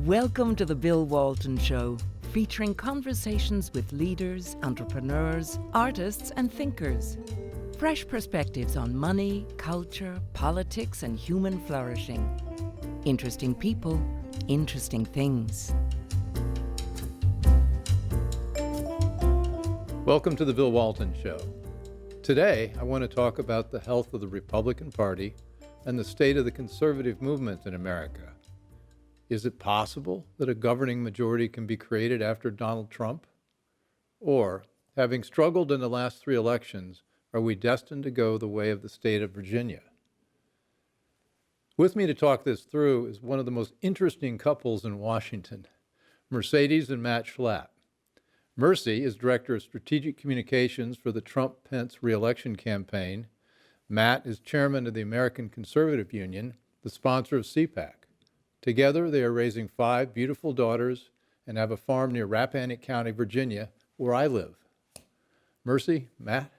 Welcome to the Bill Walton Show, featuring conversations with leaders, entrepreneurs, artists, and thinkers. Fresh perspectives on money, culture, politics, and human flourishing. Interesting people, interesting things. Welcome to the Bill Walton Show. Today, I want to talk about the health of the Republican Party and the state of the conservative movement in America. Is it possible that a governing majority can be created after Donald Trump? Or, having struggled in the last 3 elections, are we destined to go the way of the state of Virginia? With me to talk this through is one of the most interesting couples in Washington, Mercedes and Matt Schlapp. Mercy is Director of Strategic Communications for the Trump-Pence re-election campaign. Matt is Chairman of the American Conservative Union, the sponsor of CPAC. Together, they are raising 5 beautiful daughters and have a farm near Rappahannock County, Virginia, where I live. Mercy, Matt.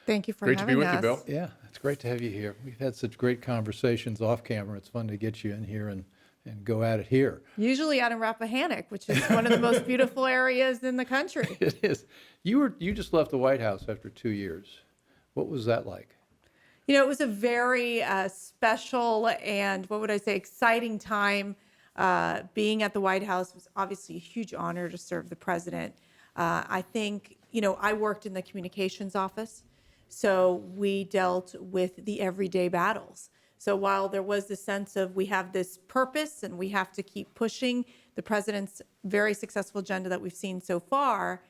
Thank you for having us. Great to be with you, Bill. Yeah, it's great to have you here. We've had such great conversations off camera. It's fun to get you in here and go at it here. Usually out in Rappahannock, which is one of the most beautiful areas in the country. It is. You just left the White House after 2 years. What was that like? You know, it was a very special and, exciting time. Being at the White House was obviously a huge honor to serve the president. I think, I worked in the communications office, so we dealt with the everyday battles. So while there was this sense of we have this purpose and we have to keep pushing the president's very successful agenda that we've seen so far,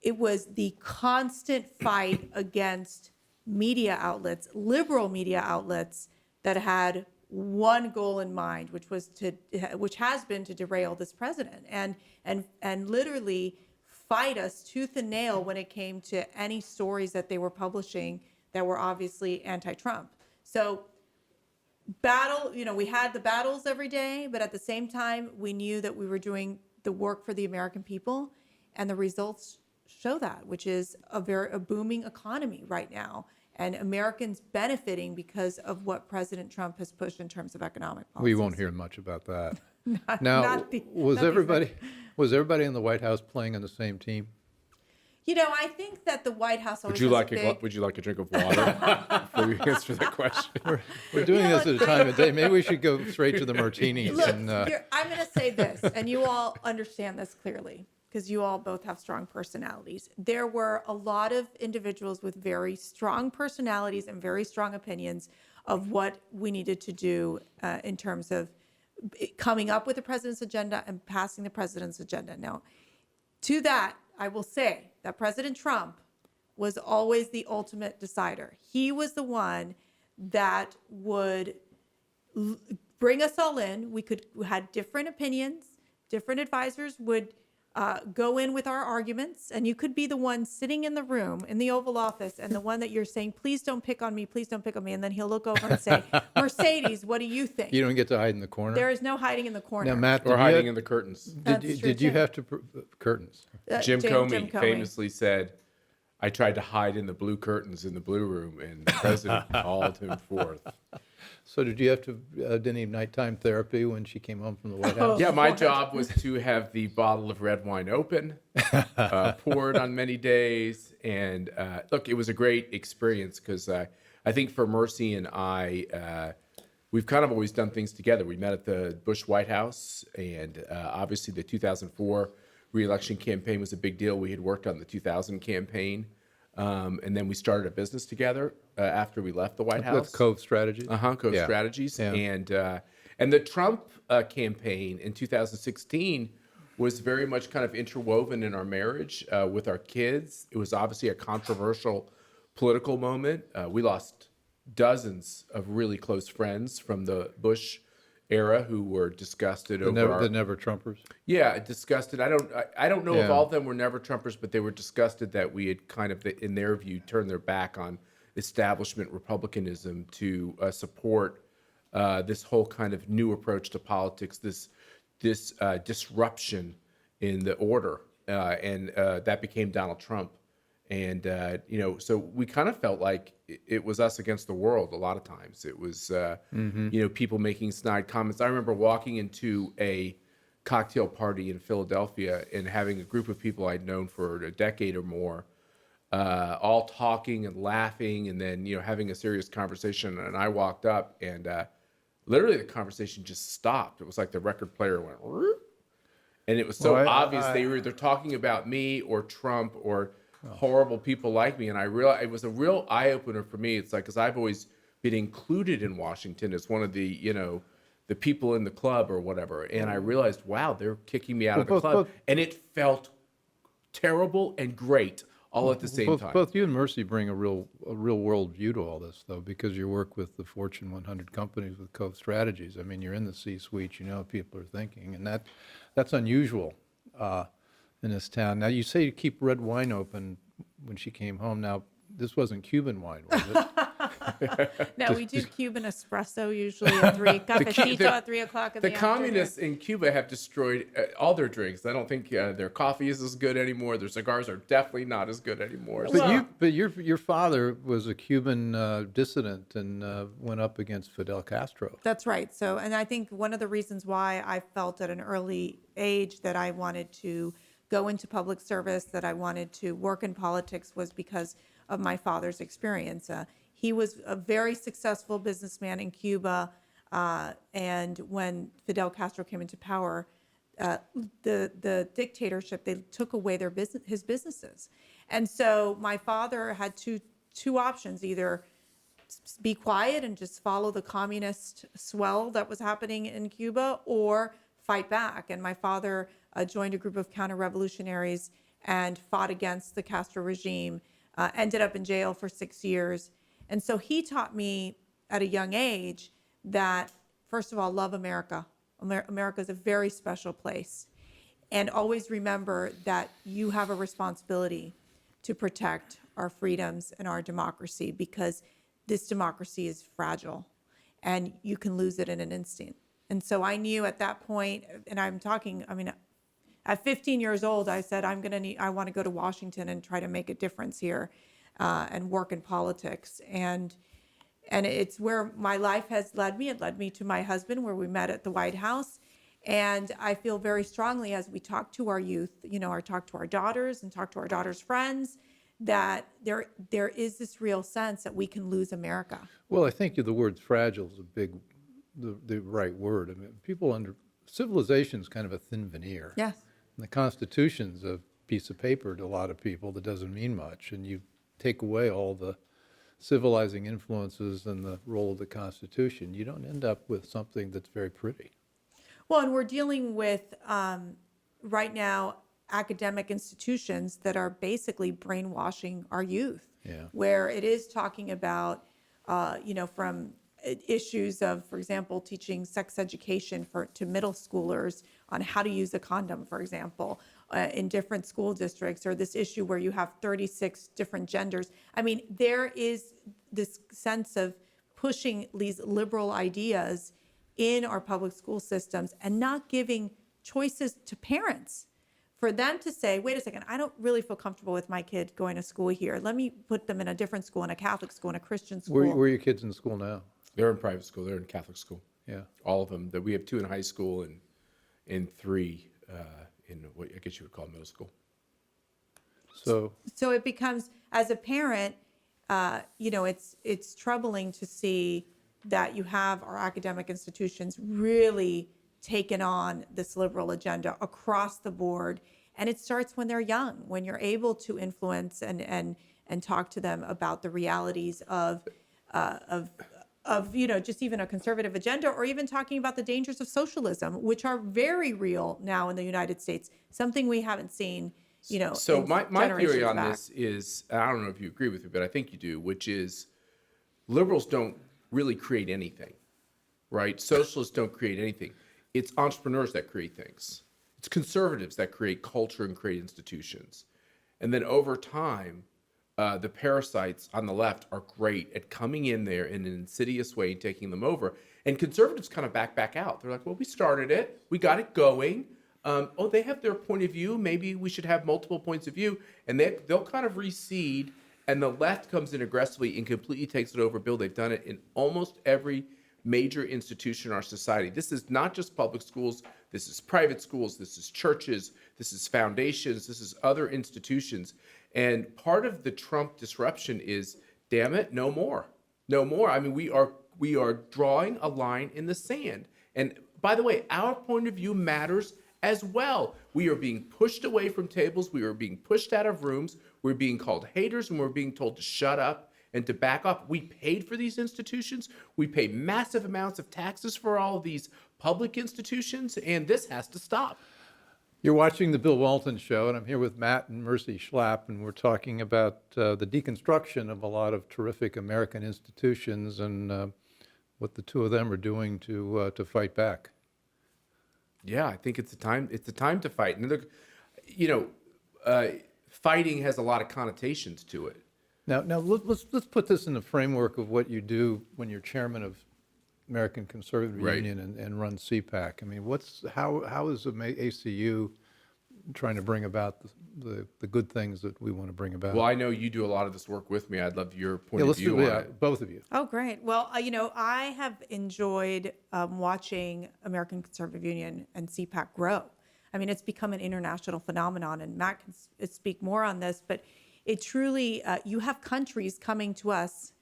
it was the constant fight against media outlets, liberal media outlets, that had one goal in mind, which has been to derail this president and literally fight us tooth and nail when it came to any stories that they were publishing that were obviously anti-Trump. So we had the battles every day, but at the same time, we knew that we were doing the work for the American people, and the results show that, which is a booming economy right now, and Americans benefiting because of what President Trump has pushed in terms of economic policies. We won't hear much about that. Was everybody in the White House playing on the same team? I think that the White House always Would you like a drink of water before you answer that question? We're doing this at a time of day. Maybe we should go straight to the martinis. Look, I'm going to say this, and you all understand this clearly, because you all both have strong personalities. There were a lot of individuals with very strong personalities and very strong opinions of what we needed to do in terms of coming up with the president's agenda and passing the president's agenda. Now, to that, I will say that President Trump was always the ultimate decider. He was the one that would bring us all in. We had different opinions. Different advisors would go in with our arguments, and you could be the one sitting in the room in the Oval Office and the one that you're saying, please don't pick on me, please don't pick on me. And then he'll look over and say, Mercedes, what do you think? You don't get to hide in the corner? There is no hiding in the corner. Now, Matt, Or hiding in the curtains. Did you have to curtains? Jim Comey famously said, I tried to hide in the blue curtains in the blue room, and the president called him forth. So did you have to do any nighttime therapy when she came home from the White House? Yeah, my job was to have the bottle of red wine open, poured on many days. And look, it was a great experience because I think for Mercy and I, we've kind of always done things together. We met at the Bush White House, and obviously the 2004 re-election campaign was a big deal. We had worked on the 2000 campaign. And then we started a business together after we left the White House. With Cove Strategies? Cove Strategies. Yeah. And the Trump campaign in 2016 was very much kind of interwoven in our marriage with our kids. It was obviously a controversial political moment. We lost dozens of really close friends from the Bush era who were disgusted over the never Trumpers. Yeah, disgusted. I don't know if all of them were never Trumpers, but they were disgusted that we had kind of, in their view, turned their back on establishment Republicanism to support this whole kind of new approach to politics, this disruption in the order, and that became Donald Trump. And, so we kind of felt like it was us against the world a lot of times. It was, people making snide comments. I remember walking into a cocktail party in Philadelphia and having a group of people I'd known for a decade or more, all talking and laughing and then, having a serious conversation. And I walked up and literally the conversation just stopped. It was like the record player went, "Roop." And it was so obvious they were either talking about me or Trump or horrible people like me. And I realized it was a real eye opener for me. It's like, because I've always been included in Washington as one of the, the people in the club or whatever. And I realized, wow, they're kicking me out of the club. And it felt terrible and great all at the same time. Both you and Mercy bring a real world view to all this, though, because you work with the Fortune 100 companies with Cove Strategies. I mean, you're in the C-suite, you know what people are thinking, and that's unusual in this town. Now, you say you keep red wine open when she came home. Now, this wasn't Cuban wine, was it? No, we do Cuban espresso usually at 3, cafecito at 3 o'clock in the The afternoon. communists in Cuba have destroyed all their drinks. I don't think their coffee is as good anymore. Their cigars are definitely not as good anymore. But your father was a Cuban dissident and went up against Fidel Castro. That's right. So, and I think one of the reasons why I felt at an early age that I wanted to go into public service, that I wanted to work in politics, was because of my father's experience. He was a very successful businessman in Cuba, and when Fidel Castro came into power, the dictatorship, they took away his businesses. And so my father had two options: either be quiet and just follow the communist swell that was happening in Cuba, or fight back. And my father joined a group of counter-revolutionaries and fought against the Castro regime, ended up in jail for 6 years. And so he taught me at a young age that, first of all, love America. America is a very special place. And always remember that you have a responsibility to protect our freedoms and our democracy, because this democracy is fragile and you can lose it in an instant. And so I knew at that point, and at 15 years old, I said, I want to go to Washington and try to make a difference here and work in politics. And it's where my life has led me. It led me to my husband, where we met at the White House. And I feel very strongly, as we talk to our youth, or talk to our daughters and talk to our daughters' friends, that there is this real sense that we can lose America. Well, I think the word fragile is the right word. I mean, civilization's kind of a thin veneer. Yes. And the Constitution's a piece of paper to a lot of people that doesn't mean much, and you take away all the civilizing influences and the role of the Constitution, you don't end up with something that's very pretty. Well, and we're dealing with, right now, academic institutions that are basically brainwashing our youth, where it is talking about, from issues of, for example, teaching sex education to middle schoolers on how to use a condom, for example, in different school districts, or this issue where you have 36 different genders. I mean, there is this sense of pushing these liberal ideas in our public school systems and not giving choices to parents for them to say, wait a second, I don't really feel comfortable with my kid going to school here. Let me put them in a different school, in a Catholic school, in a Christian school. Where are your kids in school now? They're in private school. They're in Catholic school. Yeah. All of them. We have 2 in high school and 3 in what I guess you would call middle school. So it becomes, as a parent, it's troubling to see that you have our academic institutions really taken on this liberal agenda across the board. And it starts when they're young, when you're able to influence and talk to them about the realities of just even a conservative agenda, or even talking about the dangers of socialism, which are very real now in the United States, something we haven't seen, So my theory on back. this is, I don't know if you agree with me, but I think you do, which is liberals don't really create anything, right? Socialists don't create anything. It's entrepreneurs that create things. It's conservatives that create culture and create institutions. And then over time, the parasites on the left are great at coming in there in an insidious way and taking them over. And conservatives kind of back out. They're like, well, we started it. We got it going. they have their point of view. Maybe we should have multiple points of view. And they'll kind of recede, and the left comes in aggressively and completely takes it over. Bill, they've done it in almost every major institution in our society. This is not just public schools. This is private schools. This is churches. This is foundations. This is other institutions. And part of the Trump disruption is, damn it, no more. No more. I mean, we are drawing a line in the sand. And by the way, our point of view matters as well. We are being pushed away from tables. We are being pushed out of rooms. We're being called haters, and we're being told to shut up and to back off. We paid for these institutions. We pay massive amounts of taxes for all of these public institutions, and this has to stop. You're watching the Bill Walton Show, and I'm here with Matt and Mercy Schlapp, and we're talking about the deconstruction of a lot of terrific American institutions and what the two of them are doing to fight back. Yeah, I think it's a time to fight. And look, fighting has a lot of connotations to it. Now let's put this in the framework of what you do when you're chairman of American Conservative Right. Union and run CPAC. I mean, how is the ACU trying to bring about the good things that we want to bring about? Well, I know you do a lot of this work with me. I'd love your point of view on it. Both of you. Oh, great. Well, I have enjoyed watching American Conservative Union and CPAC grow. I mean, it's become an international phenomenon, and Matt can speak more on this, but it truly, you have countries coming to us,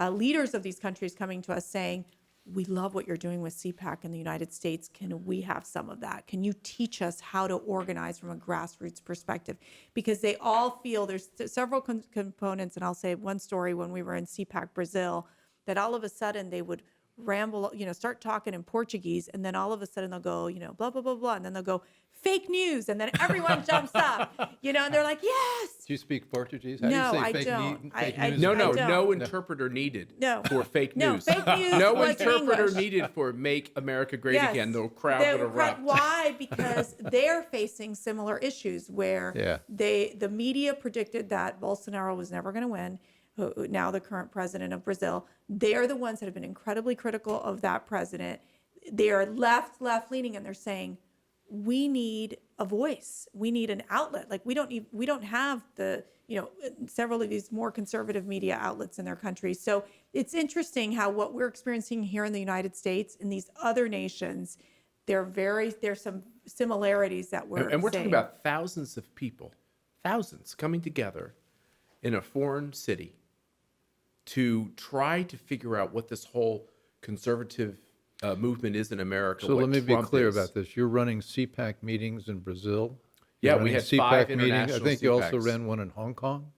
leaders of these countries coming to us saying, we love what you're doing with CPAC in the United States. Can we have some of that? Can you teach us how to organize from a grassroots perspective? Because they all feel there's several components, and I'll say one story when we were in CPAC Brazil, that all of a sudden they would ramble, start talking in Portuguese, and then all of a sudden they'll go, blah, blah, blah, blah, and then they'll go, fake news, and then everyone jumps up, and they're like, yes. Do you speak Portuguese? How No, do you say I fake don't. news? No interpreter needed for fake No, news. fake news No was interpreter English. needed for Make America Great Yes. Again. The crowd would erupt. Why? Because they're facing similar issues where the media predicted that Bolsonaro was never going to win. Now the current president of Brazil, they're the ones that have been incredibly critical of that president. They are left leaning, and they're saying, we need a voice. We need an outlet. Like we don't have the, several of these more conservative media outlets in their country. So it's interesting how what we're experiencing here in the United States, in these other nations, there's some similarities that we're And we're seeing. talking about thousands of people, thousands coming together in a foreign city to try to figure out what this whole conservative movement is in America. So what let me be Trump clear is. about this. You're running CPAC meetings in Brazil. Yeah, You're we running had CPAC 5 meetings. I international think you also CPACs. ran one in Hong Kong.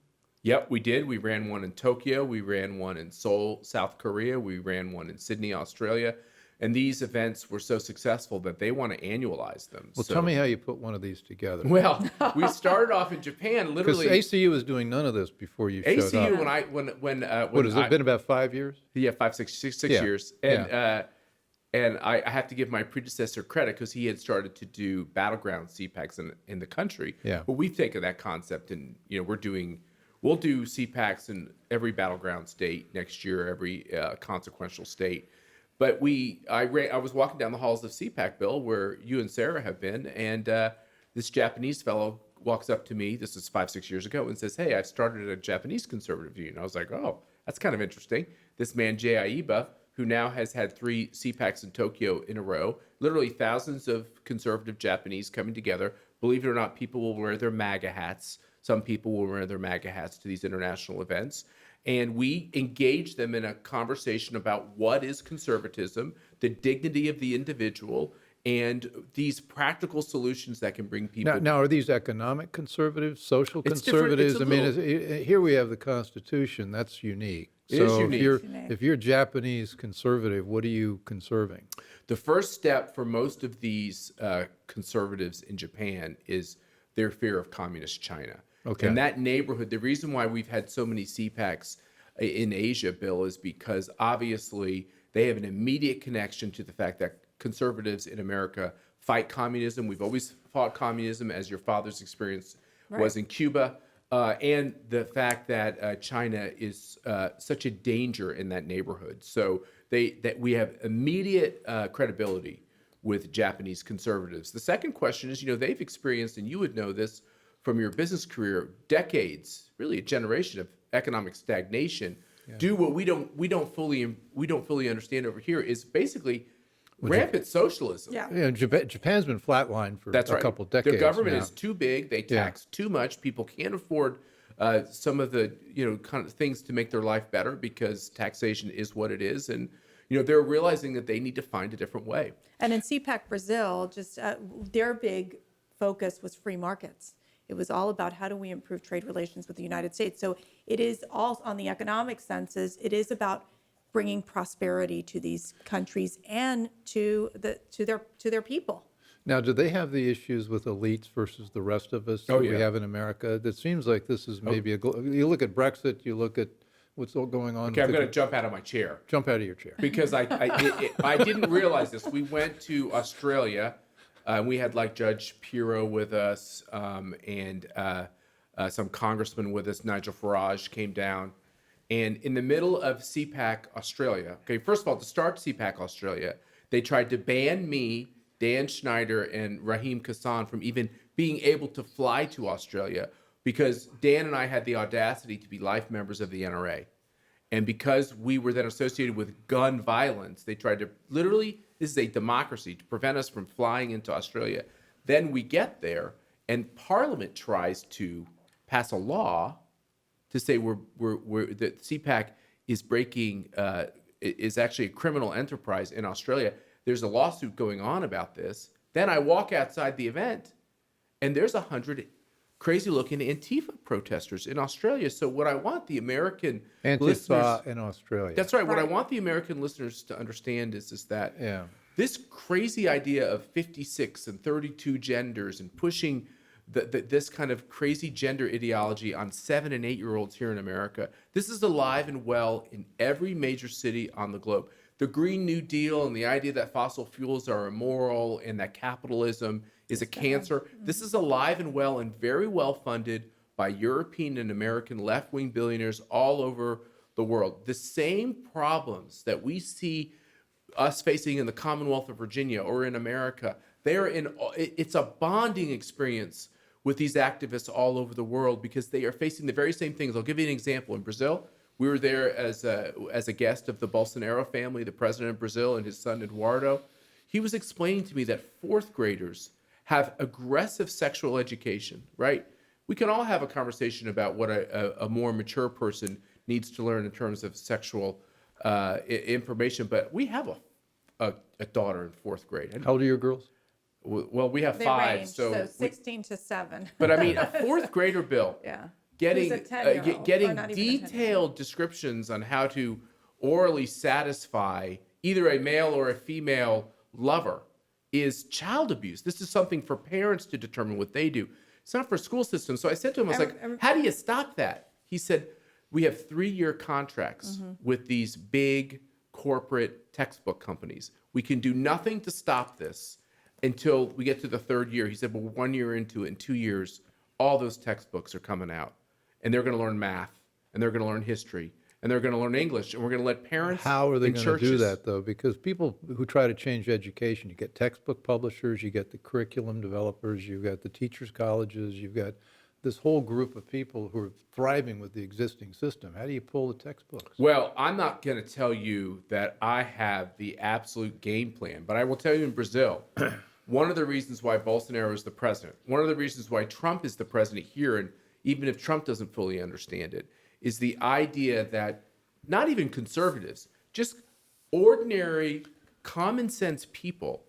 Yep, we did. We ran one in Tokyo. We ran one in Seoul, South Korea. We ran one in Sydney, Australia. And these events were so successful that they want to annualize them. Well, tell me how you put one of these together. Well, we started off in Japan, Because literally. ACU was doing none of this before you showed ACU, up. when What has it been, about 5 years? Yeah, 6 Yeah, years. And I have to give my predecessor credit because he had started to do battleground CPACs in the country. Yeah. But we've taken that concept and we'll do CPACs in every battleground state next year, every consequential state. But I was walking down the halls of CPAC, Bill, where you and Sarah have been, and this Japanese fellow walks up to me, this is 5-6 years ago, and says, "Hey, I've started a Japanese conservative union." I was like, "Oh, that's kind of interesting." This man, Jay Aiba, who now has had 3 CPACs in Tokyo in a row, literally thousands of conservative Japanese coming together. Believe it or not, people will wear their MAGA hats. Some people will wear their MAGA hats to these international events. And we engage them in a conversation about what is conservatism, the dignity of the individual, and these practical solutions that can bring people. Now, are these economic conservatives, social It's different. conservatives? It's a Here we have the Constitution. That's unique. It is So unique. if you're Japanese conservative, what are you conserving? The first step for most of these conservatives in Japan is their fear of communist China. Okay. And that neighborhood, the reason why we've had so many CPACs in Asia, Bill, is because obviously they have an immediate connection to the fact that conservatives in America fight communism. We've always fought communism, as your father's experience was in Cuba. And the fact that China is such a danger in that neighborhood. So that we have immediate credibility with Japanese conservatives. The second question is, they've experienced, and you would know this from your business career, decades, really a generation of economic stagnation. Do what we don't fully understand over here is basically rampant socialism. Yeah. Japan's been flatlined for That's a right. couple decades. Their government now. is too big. They tax too much. People can't afford some of the kind of things to make their life better because taxation is what it is, and they're realizing that they need to find a different way. And in CPAC Brazil, just their big focus was free markets. It was all about how do we improve trade relations with the United States. So it is all on the economic senses. It is about bringing prosperity to these countries and to their people. Now, do they have the issues with elites versus the rest of us Oh, that yeah. we have in America? It seems like this is maybe you look at Brexit, you look at what's all going on. Okay, I'm going to jump out of my chair. Jump out of your chair. Because I didn't realize this. We went to Australia, and we had like Judge Pirro with us, and some congressman with us. Nigel Farage came down, and in the middle of CPAC Australia. Okay, first of all, to start CPAC Australia, they tried to ban me, Dan Schneider, and Raheem Kassan from even being able to fly to Australia because Dan and I had the audacity to be life members of the NRA. And because we were then associated with gun violence, they tried to literally, this is a democracy, to prevent us from flying into Australia. Then we get there, and Parliament tries to pass a law to say that CPAC is breaking, is actually a criminal enterprise in Australia. There's a lawsuit going on about this. Then I walk outside the event, and there's 100 crazy-looking Antifa protesters in Australia. So what I want the American listeners... Antifa in Australia. That's right. What I want the American listeners to understand is that this crazy idea of 56 and 32 genders and pushing this kind of crazy gender ideology on 7 and 8-year-olds here in America, this is alive and well in every major city on the globe. The Green New Deal and the idea that fossil fuels are immoral and that capitalism is a cancer, this is alive and well and very well funded by European and American left-wing billionaires all over the world. The same problems that we see us facing in the Commonwealth of Virginia or in America, it's a bonding experience with these activists all over the world because they are facing the very same things. I'll give you an example. In Brazil, we were there as a guest of the Bolsonaro family, the president of Brazil and his son Eduardo. He was explaining to me that fourth graders have aggressive sexual education, right? We can all have a conversation about what a more mature person needs to learn in terms of sexual information, but we have a daughter in fourth grade. How old are your girls? Well, we have They 5, range, so 16 to 7. But I mean, a fourth grader, Bill, getting Who's a 10-year-old, getting or not even a 10-year-old. detailed descriptions on how to orally satisfy either a male or a female lover is child abuse. This is something for parents to determine what they do. It's not for school systems. So I said to him, I was like, how do you stop that? He said, we have 3-year contracts with these big corporate textbook companies. We can do nothing to stop this until we get to the 3rd year. He said, well, 1 year into it, in 2 years, all those textbooks are coming out. And they're going to learn math, and they're going to learn history, and they're going to learn English, and we're going to let parents How are they and going to do churches- that, though? Because people who try to change education, you get textbook publishers, you get the curriculum developers, you've got the teachers' colleges, you've got this whole group of people who are thriving with the existing system. How do you pull the textbooks? Well, I'm not going to tell you that I have the absolute game plan, but I will tell you in Brazil, one of the reasons why Bolsonaro is the president, one of the reasons why Trump is the president here, and even if Trump doesn't fully understand it, is the idea that not even conservatives, just ordinary common sense people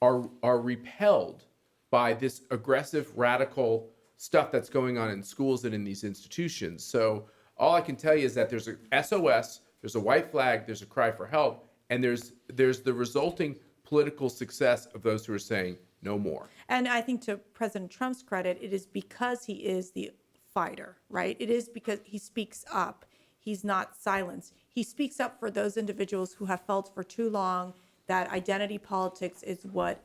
are repelled by this aggressive, radical stuff that's going on in schools and in these institutions. So all I can tell you is that there's a SOS, there's a white flag, there's a cry for help, and there's the resulting political success of those who are saying no more. And I think to President Trump's credit, it is because he is the fighter, right? It is because he speaks up. He's not silenced. He speaks up for those individuals who have felt for too long that identity politics is what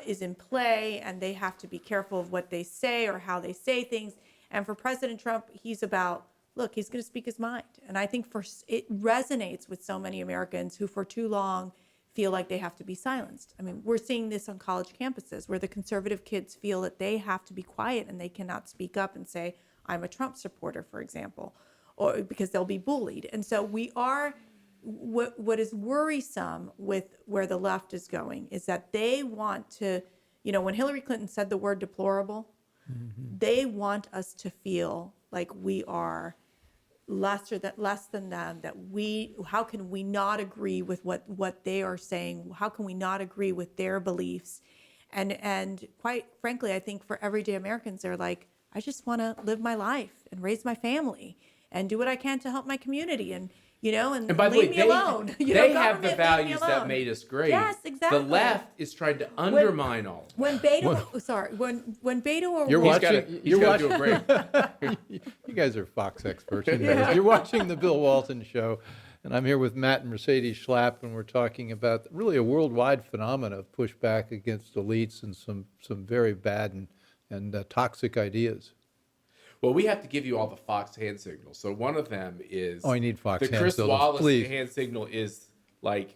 is in play, and they have to be careful of what they say or how they say things. And for President Trump, he's about, look, he's going to speak his mind. And I think it resonates with so many Americans who for too long feel like they have to be silenced. I mean, we're seeing this on college campuses where the conservative kids feel that they have to be quiet and they cannot speak up and say, I'm a Trump supporter, for example, or because they'll be bullied. And so what is worrisome with where the left is going is that they want to, when Hillary Clinton said the word deplorable, they want us to feel like we are less than them, how can we not agree with what they are saying? How can we not agree with their beliefs? And quite frankly, I think for everyday Americans, they're like, I just want to live my life and raise my family and do what I can to help my community and by the way, leave me alone. They have the values that made us great. Yes, exactly. The left is trying to undermine all. When Beto, when Beto or You're watching. He's got to do a break. You guys are Fox experts. You're watching the Bill Walton Show, and I'm here with Matt and Mercedes Schlapp, and we're talking about really a worldwide phenomenon of pushback against elites and some very bad and toxic ideas. Well, we have to give you all the Fox hand signals. So one of them is I need Fox the hand Chris signals, Wallace please. hand signal is like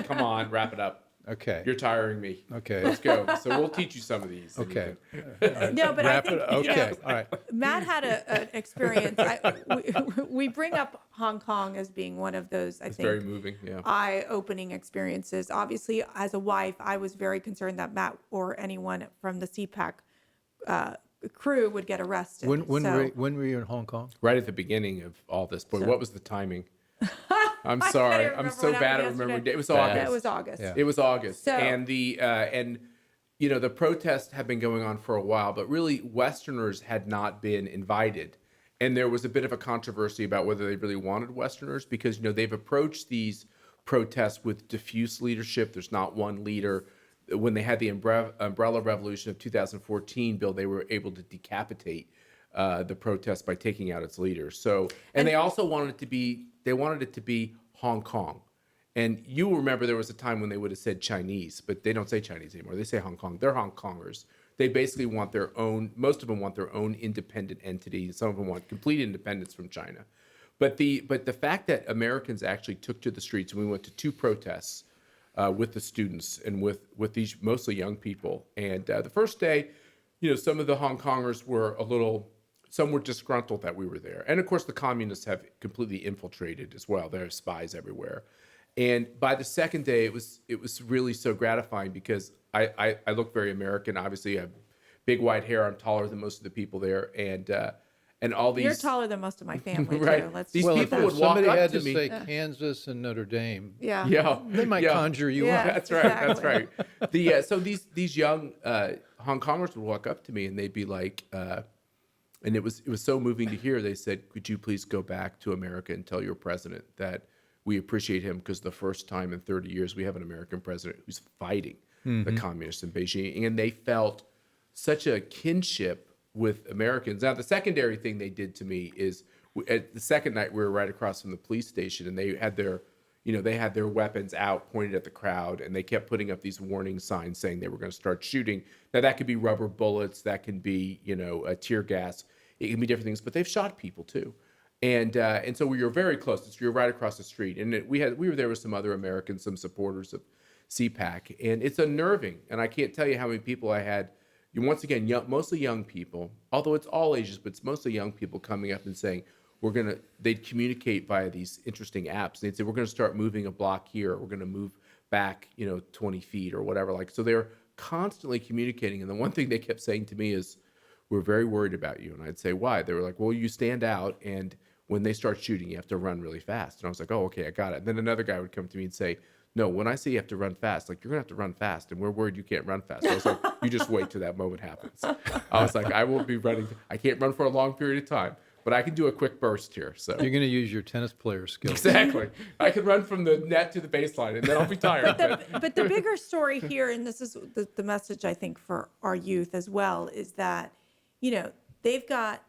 come on, wrap it up. Okay. You're tiring me. Okay. Let's go. So we'll teach you some of these. Okay. No, but Wrap I think it. Okay. All right. Matt had an experience. We bring up Hong Kong as being one of those. It's very moving. Yeah. Eye-opening experiences. Obviously, as a wife, I was very concerned that Matt or anyone from the CPAC crew would get arrested. When were you in Hong Kong? Right at the beginning of all this. Boy, what was the timing? I'm I sorry. can't I'm so remember bad at what happened remembering. yesterday. It was August. Yeah, it was August. Yeah. It was August. So- And the protests have been going on for a while, but really Westerners had not been invited. And there was a bit of a controversy about whether they really wanted Westerners because, they've approached these protests with diffuse leadership. There's not one leader. When they had the umbrella revolution of 2014, Bill, they were able to decapitate the protest by taking out its leaders. So, and they also wanted it to be Hong Kong. And you remember there was a time when they would have said Chinese, but they don't say Chinese anymore. They say Hong Kong. They're Hong Kongers. They basically want their own, most of them want their own independent entity. Some of them want complete independence from China. But the fact that Americans actually took to the streets, and we went to 2 protests with the students and with these mostly young people. And the first day, some of the Hong Kongers were some were disgruntled that we were there. And of course, the communists have completely infiltrated as well. There are spies everywhere. And by the second day, it was really so gratifying because I look very American. Obviously, I have big white hair. I'm taller than most of the people there. And all these. You're taller than most of my family, Right. too. Let's These just people put would that. walk Somebody up had to to me. say Kansas and Notre Dame. Yeah. Yeah. They might conjure you Yeah. up. That's right. That's Exactly. right. So these young Hong Kongers would walk up to me and they'd be like, and it was so moving to hear. They said, "Could you please go back to America and tell your president that we appreciate him because the first time in 30 years we have an American president who's fighting the communists in Beijing." And they felt such a kinship with Americans. Now, the secondary thing they did to me is at the second night we were right across from the police station, and they had their weapons out pointed at the crowd, and they kept putting up these warning signs saying they were going to start shooting. Now, that could be rubber bullets, that can be a tear gas, it can be different things, but they've shot people too. And so we were very close. We were right across the street, and we were there with some other Americans, some supporters of CPAC, and it's unnerving. And I can't tell you how many people I had. Once again, mostly young people, although it's all ages, but it's mostly young people coming up and saying, they'd communicate via these interesting apps. They'd say, we're going to start moving a block here. We're going to move back, 20 feet or whatever. So they're constantly communicating. And the one thing they kept saying to me is, we're very worried about you. And I'd say, why? They were like, well, you stand out. And when they start shooting, you have to run really fast. And I was like, oh, okay, I got it. And then another guy would come to me and say, no, when I say you have to run fast, you're going to have to run fast, and we're worried you can't run fast. I was like, you just wait till that moment happens. I was like, I won't be running. I can't run for a long period of time, but I can do a quick burst here. So You're going to use your tennis player skills. Exactly. I can run from the net to the baseline, and then I'll be tired. But the bigger story here, and this is the message I think for our youth as well, is that, they've got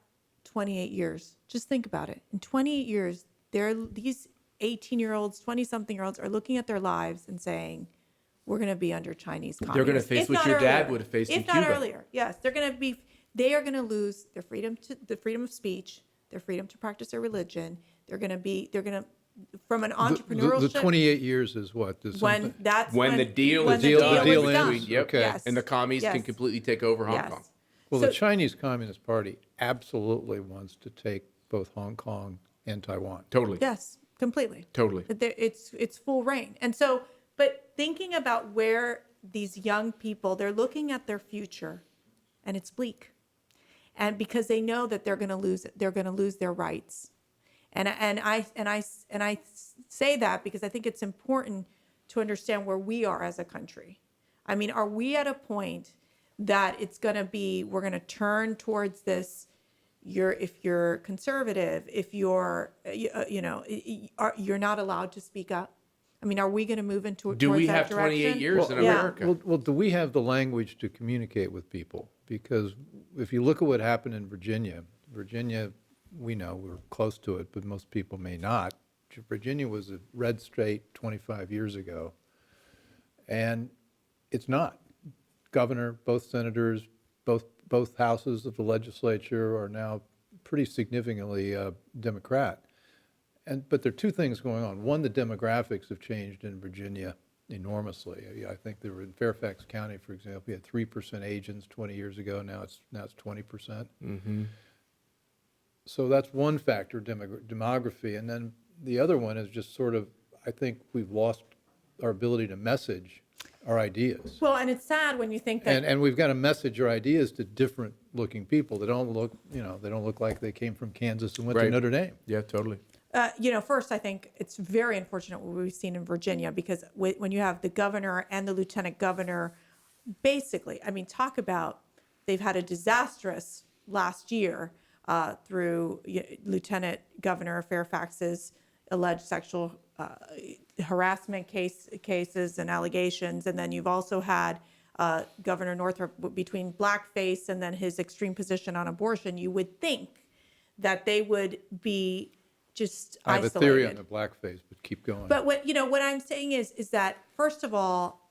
28 years. Just think about it. In 28 years, these 18-year-olds, 20-something-year-olds are looking at their lives and saying, we're going to be under Chinese communism. They're going to face what your dad would have faced in Cuba. If not earlier, yes. They are going to lose their freedom of speech, their freedom to practice their religion. They're going to from an entrepreneurship. The 28 years is what? when that's When the deal is deal done is done. between, yep, Okay. Yes. and the commies can Yes. completely take over Hong Yes. Kong. Well, So- the Chinese Communist Party absolutely wants to take both Hong Kong and Taiwan. Totally. Yes, completely. Totally. It's full reign. And so, but thinking about where these young people, they're looking at their future, and it's bleak, and because they know that they're going to lose their rights, and I say that because I think it's important to understand where we are as a country. I mean, are we at a point that we're going to turn towards this? If you're conservative, if you're, you're not allowed to speak up. I mean, are we going to move into Do towards we that have 28 direction? years in Yeah. America? Well, do we have the language to communicate with people? Because if you look at what happened in Virginia, we know we're close to it, but most people may not. Virginia was a red state 25 years ago, and it's not. Governor, both senators, both houses of the legislature are now pretty significantly Democrat. But there are two things going on. One, the demographics have changed in Virginia enormously. I think there were in Fairfax County, for example, we had 3% Asians 20 years ago. Now it's 20%. Mm-hmm. So that's one factor, demography. And then the other one is just sort of, I think we've lost our ability to message our ideas. Well, and it's sad when you think that. And we've got to message our ideas to different looking people. They don't look like they came from Kansas and went to Right. Notre Dame. Yeah, totally. First, I think it's very unfortunate what we've seen in Virginia, because when you have the governor and the lieutenant governor, basically, I mean, talk about, they've had a disastrous last year through Lieutenant Governor Fairfax's alleged sexual harassment cases and allegations. And then you've also had Governor Northrop between blackface and then his extreme position on abortion. You would think that they would be just I have isolated. a theory on the blackface, but keep going. But what I'm saying is that, first of all,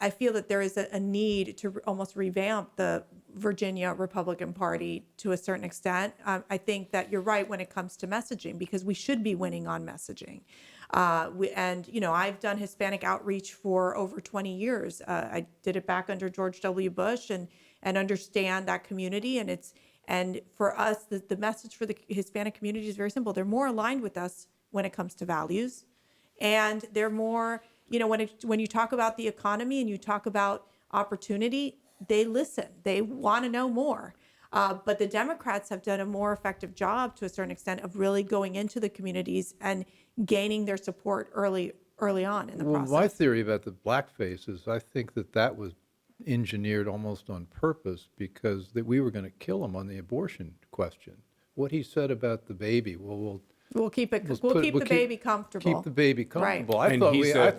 I feel that there is a need to almost revamp the Virginia Republican Party to a certain extent. I think that you're right when it comes to messaging, because we should be winning on messaging. I've done Hispanic outreach for over 20 years. I did it back under George W. Bush and understand that community. And for us, the message for the Hispanic community is very simple. They're more aligned with us when it comes to values. And they're more, when you talk about the economy and you talk about opportunity, they listen. They want to know more. But the Democrats have done a more effective job to a certain extent of really going into the communities and gaining their support early on in the process. My theory about the blackface is I think that was engineered almost on purpose because we were going to kill him on the abortion question. What he said about the baby, we'll keep the baby comfortable. Keep the baby comfortable. Right. I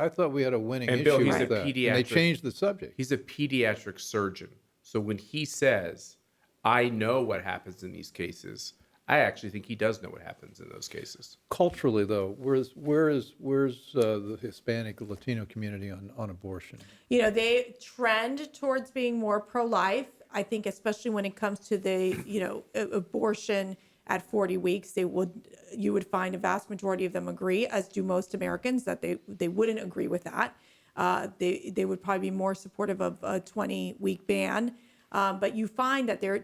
thought we had a winning And issue Bill, he's with a that. And they pediatric- changed the subject. He's a pediatric surgeon. So when he says, I know what happens in these cases, I actually think he does know what happens in those cases. Culturally, though, where's the Hispanic Latino community on abortion? They trend towards being more pro-life. I think, especially when it comes to the, abortion at 40 weeks, you would find a vast majority of them agree, as do most Americans, that they wouldn't agree with that. They would probably be more supportive of a 20-week ban. But you find that they're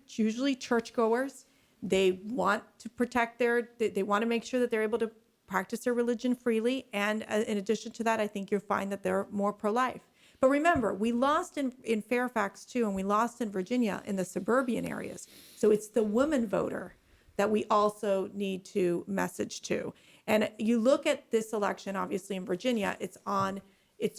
usually churchgoers. They want to protect they want to make sure that they're able to practice their religion freely. And in addition to that, I think you'll find that they're more pro-life. But remember, we lost in Fairfax too, and we lost in Virginia in the suburban areas. So it's the woman voter that we also need to message to. And you look at this election, obviously in Virginia, it's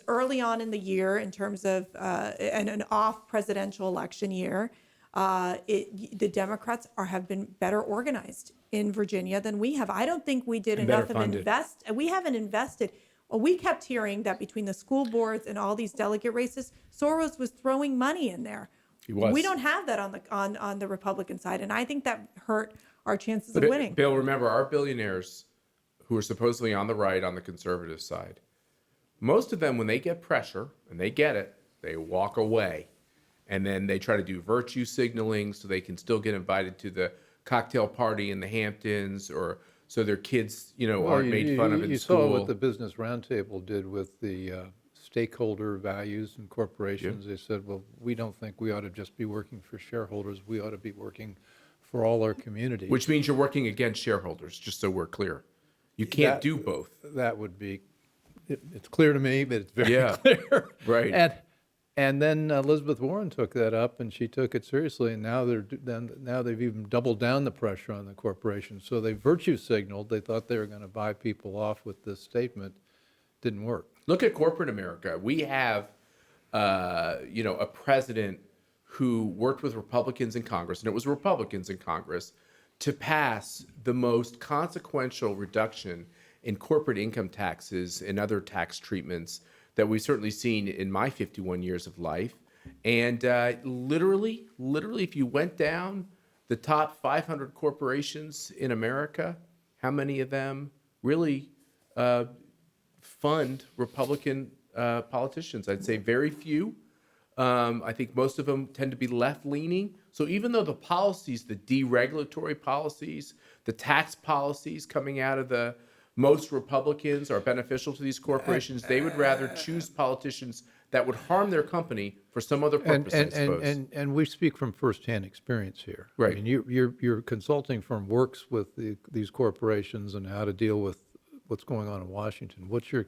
early on in the year in terms of an off presidential election year. The Democrats have been better organized in Virginia than we have. I don't think we did enough of we haven't invested. Well, we kept hearing that between the school boards and all these delegate races, Soros was throwing money in there. He was. We don't have that on the Republican side, and I think that hurt our chances of winning. Bill, remember, our billionaires who are supposedly on the right, on the conservative side, most of them, when they get pressure, and they get it, they walk away. And then they try to do virtue signaling so they can still get invited to the cocktail party in the Hamptons or so their kids, Well, aren't made fun of in you school. saw what the Business Roundtable did with the stakeholder values in corporations. They said, well, we don't think we ought to just be working for shareholders. We ought to be working for all our communities. Which means you're working against shareholders, just so we're clear. You can't do both. That would be, it's clear to me, but it's very Yeah, clear. right. And then Elizabeth Warren took that up, and she took it seriously. And now now they've even doubled down the pressure on the corporations. So they virtue signaled. They thought they were going to buy people off with this statement. Didn't work. Look at corporate America. We have, a president who worked with Republicans in Congress, and it was Republicans in Congress, to pass the most consequential reduction in corporate income taxes and other tax treatments that we've certainly seen in my 51 years of life. And literally, if you went down the top 500 corporations in America, how many of them really fund Republican politicians? I'd say very few. I think most of them tend to be left-leaning. So even though the policies, the deregulatory policies, the tax policies coming out of the most Republicans are beneficial to these corporations, they would rather choose politicians that would harm their company for some other purpose, I suppose. And we speak from firsthand experience here. Right. I mean, your consulting firm works with these corporations and how to deal with what's going on in Washington. What's a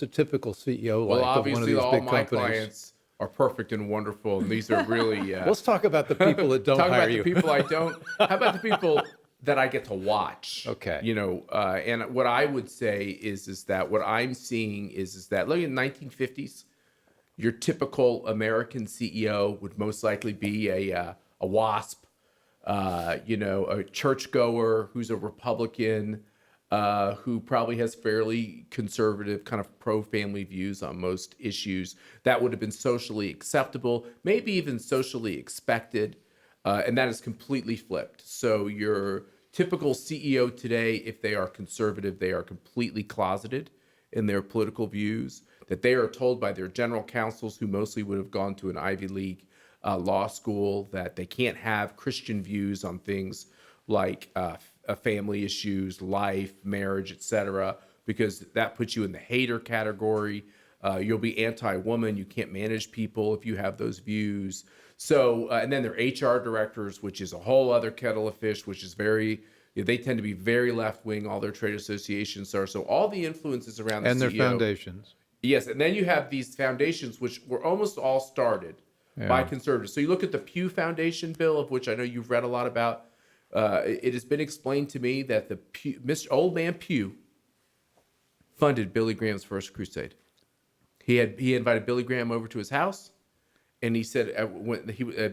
typical CEO Well, like of one of obviously, these all big my companies? clients are perfect and wonderful, and these are really... Let's talk about the people that don't talk hire about you. the people I don't... How about the people that I get to watch? Okay. And what I would say is that what I'm seeing is that, look, in the 1950s, your typical American CEO would most likely be a WASP, a churchgoer who's a Republican, who probably has fairly conservative, kind of pro-family views on most issues. That would have been socially acceptable, maybe even socially expected, and that is completely flipped. So your typical CEO today, if they are conservative, they are completely closeted in their political views, that they are told by their general counsels, who mostly would have gone to an Ivy League law school, that they can't have Christian views on things like family issues, life, marriage, etc., because that puts you in the hater category. You'll be anti-woman. You can't manage people if you have those views. So, and then their HR directors, which is a whole other kettle of fish, which is they tend to be very left-wing. All their trade associations are. So all the influences around the And their CEO, foundations. Yes, and then you have these foundations, which were almost all started by conservatives. So you look at the Pew Foundation, Bill, of which I know you've read a lot about. It has been explained to me that Mr. Old Man Pew funded Billy Graham's first crusade. He invited Billy Graham over to his house, and he said when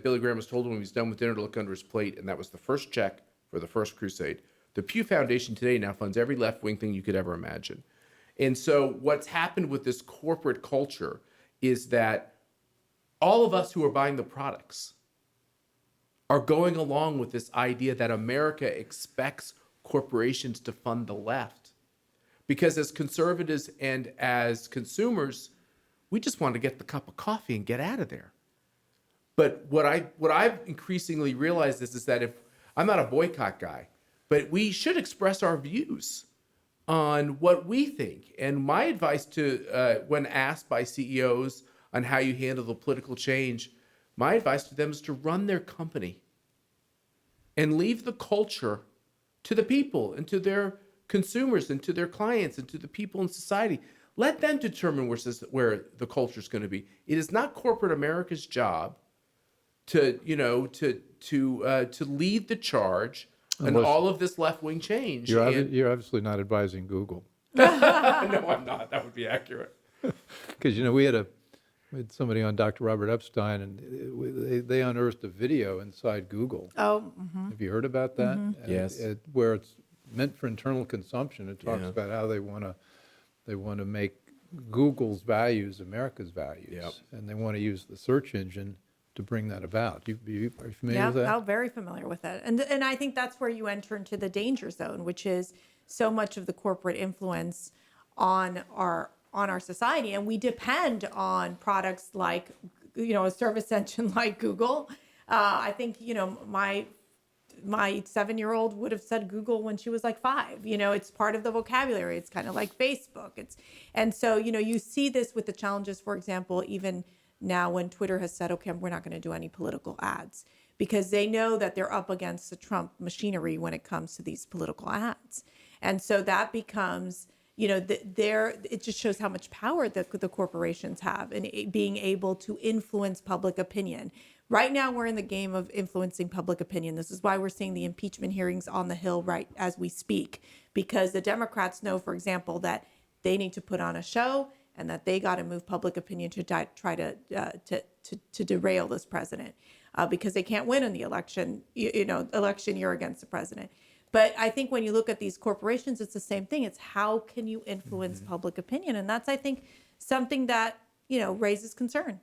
Billy Graham was told when he was done with dinner to look under his plate, and that was the first check for the first crusade. The Pew Foundation today now funds every left-wing thing you could ever imagine. And so what's happened with this corporate culture is that all of us who are buying the products are going along with this idea that America expects corporations to fund the left. Because as conservatives and as consumers, we just want to get the cup of coffee and get out of there. But what I've increasingly realized is that if I'm not a boycott guy, but we should express our views on what we think. And my advice to when asked by CEOs on how you handle the political change, my advice to them is to run their company and leave the culture to the people and to their consumers and to their clients and to the people in society. Let them determine where the culture is going to be. It is not corporate America's job to lead the charge and all of this left-wing change. You're obviously not advising Google. No, I'm not. That would be accurate. Because, we had somebody on, Dr. Robert Epstein, and they unearthed a video inside Google. Oh, Have you heard about that? Yes. Where it's meant for internal consumption. It talks about how they want to make Google's values America's values, and they want to use the search engine to bring that about. Are you familiar with that? Yeah, I'm very familiar with it. And I think that's where you enter into the danger zone, which is so much of the corporate influence on our society. And we depend on products like, a service engine like Google. I think, my my 7-year-old would have said Google when she was like 5. It's part of the vocabulary. It's kind of like Facebook. And so, you see this with the challenges, for example, even now when Twitter has said, okay, we're not going to do any political ads, because they know that they're up against the Trump machinery when it comes to these political ads. And so that becomes, it just shows how much power the corporations have in being able to influence public opinion. Right now, we're in the game of influencing public opinion. This is why we're seeing the impeachment hearings on the Hill right as we speak, because the Democrats know, for example, that they need to put on a show and that they got to move public opinion to try to derail this president, because they can't win in the election, election year against the president. But I think when you look at these corporations, it's the same thing. It's how can you influence public opinion? And that's, I think, something that, raises concern.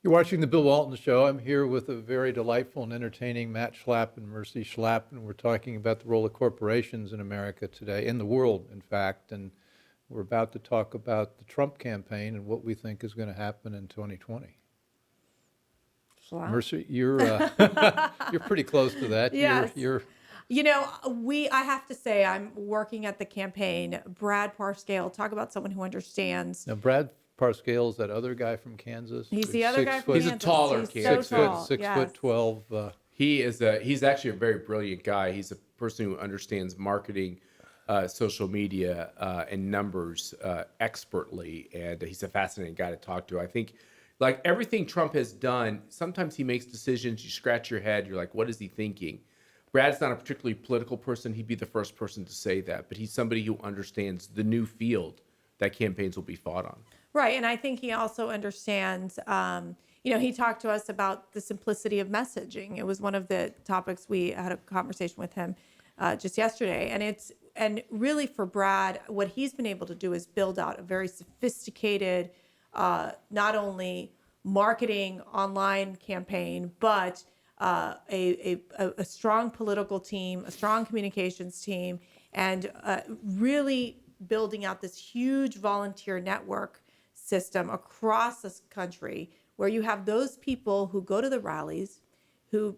You're watching the Bill Walton Show. I'm here with a very delightful and entertaining Matt Schlapp and Mercedes Schlapp, and we're talking about the role of corporations in America today, in the world, in fact. And we're about to talk about the Trump campaign and what we think is going to happen in 2020. Schlapp? Mercy, you're you're pretty close to that. Yes. You're I have to say, I'm working at the campaign. Brad Parscale, talk about someone who understands. Now, Brad Parscale is that other guy from Kansas. He's the other guy from He's a Kansas. taller He's kid. so tall. 6'12". He's actually a very brilliant guy. He's a person who understands marketing, social media, and numbers expertly, and he's a fascinating guy to talk to. I think, like everything Trump has done, sometimes he makes decisions, you scratch your head, you're like, what is he thinking? Brad's not a particularly political person. He'd be the first person to say that, but he's somebody who understands the new field that campaigns will be fought on. Right. And I think he also understands, he talked to us about the simplicity of messaging. It was one of the topics we had a conversation with him just yesterday. And really for Brad, what he's been able to do is build out a very sophisticated, not only marketing online campaign, but a strong political team, a strong communications team, and really building out this huge volunteer network system across this country where you have those people who go to the rallies, who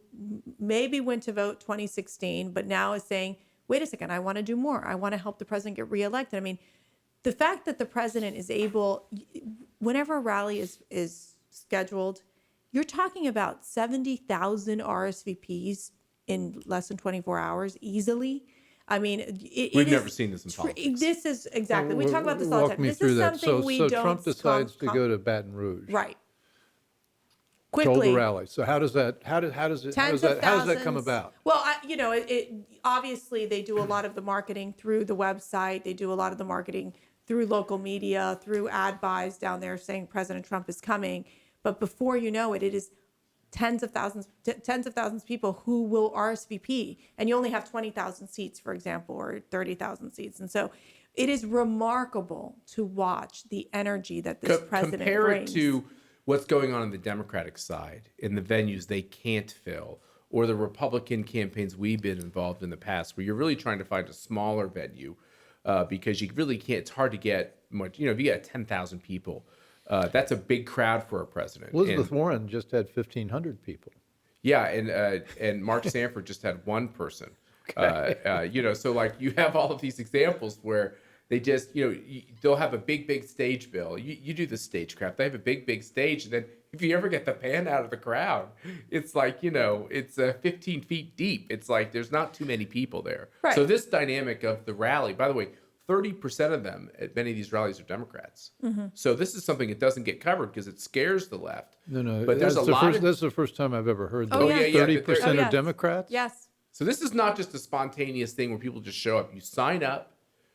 maybe went to vote 2016, but now is saying, wait a second, I want to do more. I want to help the president get reelected. I mean, the fact that the president is able, whenever a rally is scheduled, you're talking about 70,000 RSVPs in less than 24 hours easily. I mean, we've never seen this in politics. This is exactly. We talk about this all the Walk time. me This through is that. something we don't. So Trump decides to go to Baton Rouge. Right. Told Quickly. the rally. So how does that come about? Well, obviously they do a lot of the marketing through the website. They do a lot of the marketing through local media, through ad buys down there saying President Trump is coming. But before you know it, it is tens of thousands of people who will RSVP, and you only have 20,000 seats, for example, or 30,000 seats. And so it is remarkable to watch the energy that this president compare brings. It to what's going on the Democratic side in the venues they can't fill, or the Republican campaigns we've been involved in the past, where you're really trying to find a smaller venue because you really can't. It's hard to get much. If you get 10,000 people. That's a big crowd for a president. Elizabeth Warren just had 1,500 people. Yeah, and Mark Sanford just had one person. Okay. So like you have all of these examples where they just, they'll have a big stage bill. You do the stagecraft. They have a big stage, and then if you ever get the pan out of the crowd, it's like, it's 15 feet deep. It's like there's not too many people there. Right. So this dynamic of the rally, by the way, 30% of them at many of these rallies are Democrats. Mm-hmm. So this is something that doesn't get covered because it scares the left. No. But there's that's the first time I've ever heard that. Oh, yeah. 30% are Democrats? Yes. So this is not just a spontaneous thing where people just show up. You sign up.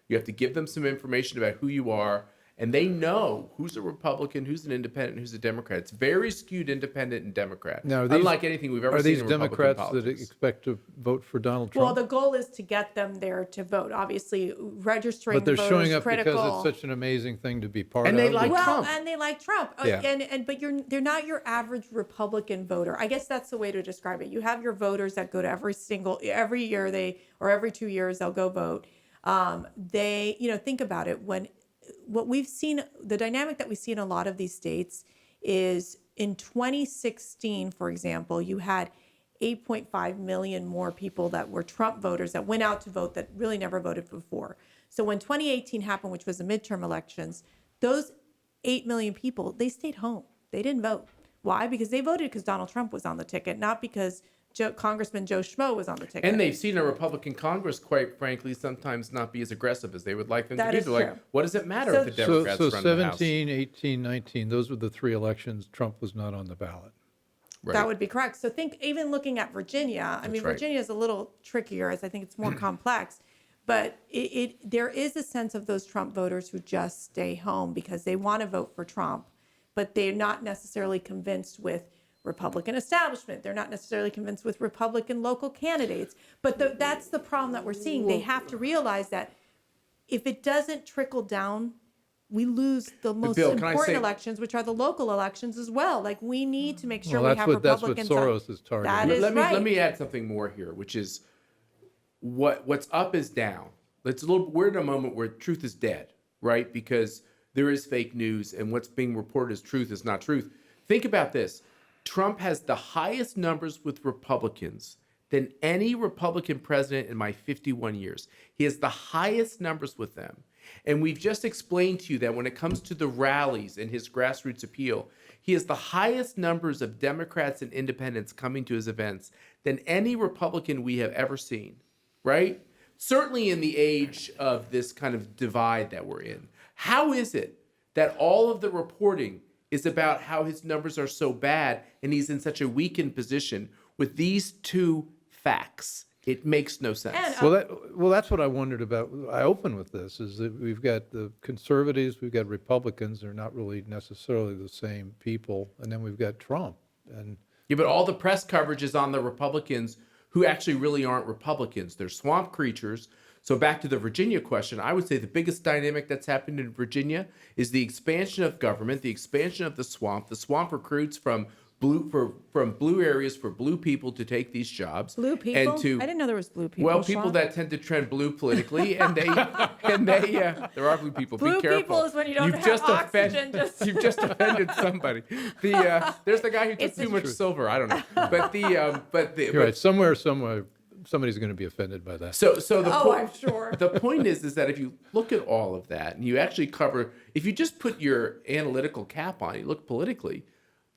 You have to give them some information about who you are. And they know who's a Republican, who's an independent, who's a Democrat. It's very skewed independent and Democrat. Now, unlike anything we've ever are seen these in Democrats Republican that politics. expect to vote for Donald Trump? Well, the goal is to get them there to vote. Obviously, registering but they're voters showing up critical. because it's such an amazing thing to be part And of. they like Trump. And they like Trump. Yeah. But they're not your average Republican voter. I guess that's the way to describe it. You have your voters that go to every year or every 2 years they'll go vote. Think about it. What we've seen, the dynamic that we see in a lot of these states is in 2016, for example, you had 8.5 million more people that were Trump voters that went out to vote that really never voted before. So when 2018 happened, which was the midterm elections, those 8 million people, they stayed home. They didn't vote. Why? Because they voted because Donald Trump was on the ticket, not because Congressman Joe Schmo was on the ticket. And they've seen a Republican Congress, quite frankly, sometimes not be as aggressive as they would like them to be. That is They're like, true. what does it matter So- if the Democrats So run the House? 17, 18, 19, those were the three elections. Trump was not on the ballot. Right. That would be correct. So think even looking at Virginia, I mean, right. Virginia is a little trickier as I think it's more complex, but there is a sense of those Trump voters who just stay home because they want to vote for Trump, but they're not necessarily convinced with Republican establishment. They're not necessarily convinced with Republican local candidates, but that's the problem that we're seeing. They have to realize that if it doesn't trickle down, we lose the most Bill, can I important say- elections, which are the local elections as well. Like we need to make sure Well, we have that's what Republicans. Soros is targeting. That is right. Let me add something more here, which is what's up is down. We're in a moment where truth is dead, right? Because there is fake news, and what's being reported as truth is not truth. Think about this. Trump has the highest numbers with Republicans than any Republican president in my 51 years. He has the highest numbers with them. And we've just explained to you that when it comes to the rallies and his grassroots appeal, he has the highest numbers of Democrats and independents coming to his events than any Republican we have ever seen, right? Certainly in the age of this kind of divide that we're in. How is it that all of the reporting is about how his numbers are so bad and he's in such a weakened position with these two facts? It makes no sense. And, Well, that's what I wondered about. I open with this is that we've got the conservatives, we've got Republicans. They're not really necessarily the same people, and then we've got Trump. And Yeah, but all the press coverage is on the Republicans who actually really aren't Republicans. They're swamp creatures. So back to the Virginia question, I would say the biggest dynamic that's happened in Virginia is the expansion of government, the expansion of the swamp. The swamp recruits from blue areas for blue people to take these jobs. blue people? And to, I didn't know there was blue people. well, people Sean. that tend to trend blue politically, and they there are blue people. Blue Be careful. people is when you don't You've have just oxygen, You've just offended somebody. There's the guy who took It's too the much truth. silver. I don't know, but you're right. Somewhere, somebody's going to be offended by that. So the I'm sure. The point is that if you look at all of that and you actually cover, if you just put your analytical cap on, you look politically,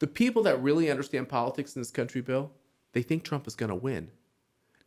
the people that really understand politics in this country, Bill, they think Trump is going to win.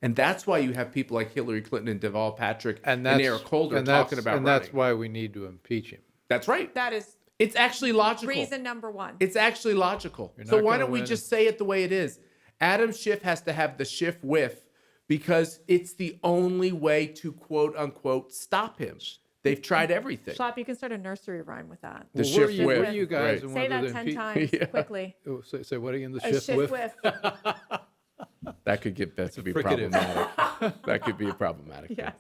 And that's why you have people like Hillary Clinton and Deval Patrick and Eric Holder talking about and running. that's why we need to impeach him. That's right. That is It's actually logical. reason number one. It's actually logical. You're So not why gonna don't we win. just say it the way it is? Adam Schiff has to have the Schiff whiff because it's the only way to quote unquote stop him. They've tried everything. Schlapp, you can start a nursery rhyme with that. The Well, where Schiff are you, whiff. where are you guys? Right. and Say whether that the 10 times quickly. Oh, say what again? The A shift shift whiff? whiff. That could be fricative. problematic. That could be problematic. Yes.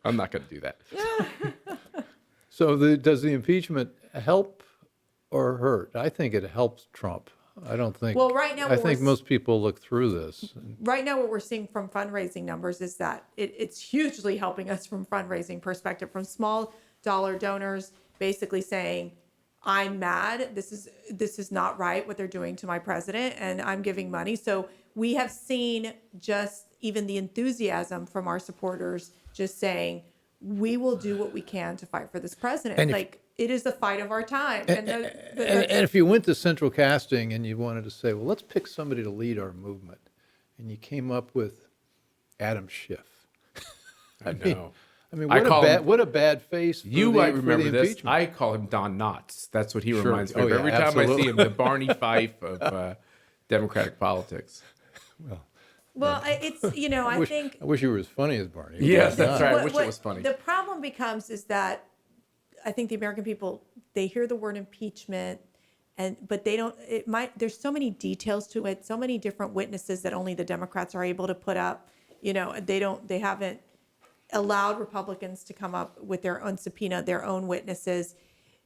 I'm not going to do that. So does the impeachment help or hurt? I think it helps Trump. I don't think. Well, right now I what think we're most people look through this. Right now, what we're seeing from fundraising numbers is that it's hugely helping us from fundraising perspective, from small dollar donors basically saying, I'm mad. This is not right what they're doing to my president, and I'm giving money. So we have seen just even the enthusiasm from our supporters just saying, we will do what we can to fight for this president. And if- like it is the fight of our time. And if you went to central casting and you wanted to say, well, let's pick somebody to lead our movement, and you came up with Adam Schiff. I know. I mean, I call him- what a bad face. You for might the remember this. impeachment. I call him Don Knotts. That's what he Sure. reminds me Oh, of. yeah, Every time I absolutely. see him, the Barney Fife of Democratic politics. well, it's, I think I wish you were as funny as Barney. Yes, But that's not. right. I wish it was funny. The problem becomes is that I think the American people, they hear the word impeachment, but they don't. There's so many details to it, so many different witnesses that only the Democrats are able to put up. They haven't allowed Republicans to come up with their own subpoena, their own witnesses.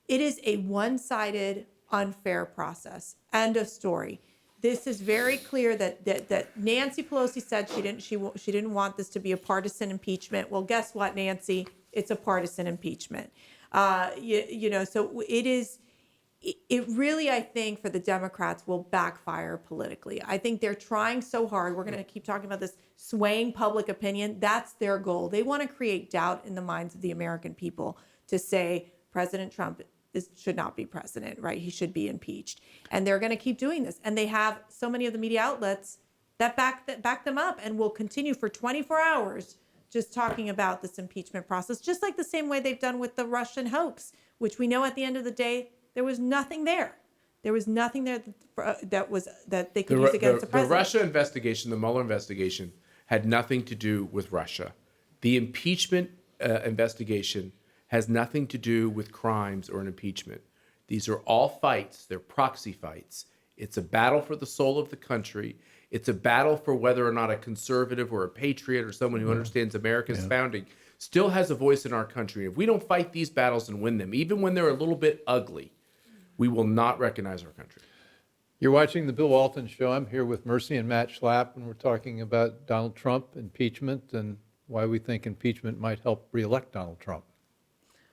It is a one-sided, unfair process. End of story. This is very clear that Nancy Pelosi said she didn't want this to be a partisan impeachment. Well, guess what, Nancy? It's a partisan impeachment. So it really, I think, for the Democrats will backfire politically. I think they're trying so hard. We're going to keep talking about this swaying public opinion. That's their goal. They want to create doubt in the minds of the American people to say President Trump should not be president, right? He should be impeached. And they're going to keep doing this. And they have so many of the media outlets that back them up and will continue for 24 hours just talking about this impeachment process, just like the same way they've done with the Russian hoax, which we know at the end of the day, there was nothing there. There was nothing there that they could use against the president. The Russia investigation, the Mueller investigation, had nothing to do with Russia. The impeachment investigation has nothing to do with crimes or an impeachment. These are all fights. They're proxy fights. It's a battle for the soul of the country. It's a battle for whether or not a conservative or a patriot or someone who understands America's founding still has a voice in our country. If we don't fight these battles and win them, even when they're a little bit ugly, we will not recognize our country. You're watching the Bill Walton Show. I'm here with Mercy and Matt Schlapp, and we're talking about Donald Trump, impeachment, and why we think impeachment might help reelect Donald Trump.